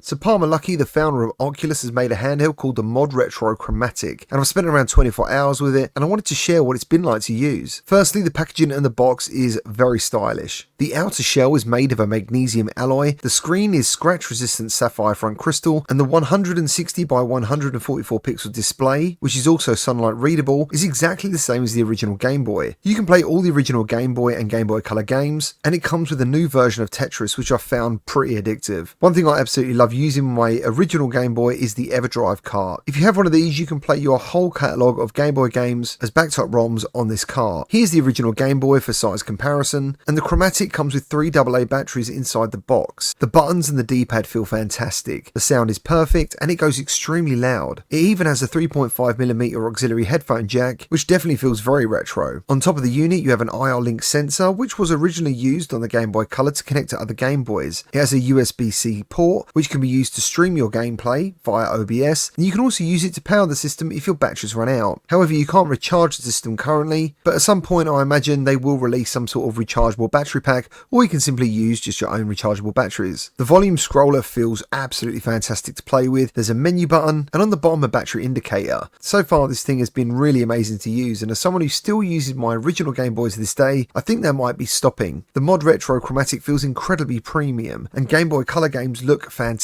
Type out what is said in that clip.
So Palmer Luckey, the founder of Oculus, has made a handheld called the Modretro Chromatic, and I've spent around 24 hours with it, and I wanted to share what it's been like to use. Firstly, the packaging and the box is very stylish. The outer shell is made of a magnesium alloy, the screen is scratch-resistant sapphire front crystal, and the 160 by 144 pixel display, which is also sunlight readable, is exactly the same as the original Game Boy. You can play all the original Game Boy and Game Boy Color games, and it comes with a new version of Tetris, which I found pretty addictive. One thing I absolutely love using my original Game Boy is the EverDrive cart. If you have one of these, you can play your whole catalogue of Game Boy games as backed up ROMs on this cart. Here's the original Game Boy for size comparison, and the Chromatic comes with 3 AA batteries inside the box. The buttons and the D-pad feel fantastic, the sound is perfect, and it goes extremely loud. It even has a 3.5mm auxiliary headphone jack, which definitely feels very retro. On top of the unit, you have an IR Link sensor, which was originally used on the Game Boy Color to connect to other Game Boys. It has a USB-C port, which can be used to stream your gameplay via OBS, and you can also use it to power the system if your batteries run out. However, you can't recharge the system currently, but at some point I imagine they will release some sort of rechargeable battery pack, or you can simply use just your own rechargeable batteries. The volume scroller feels absolutely fantastic to play with. There's a menu button, and on the bottom a battery indicator. So far this thing has been really amazing to use, and as someone who still uses my original Game Boys to this day, I think that might be stopping. The Modretro Chromatic feels incredibly premium, and Game Boy Color games look fantastic.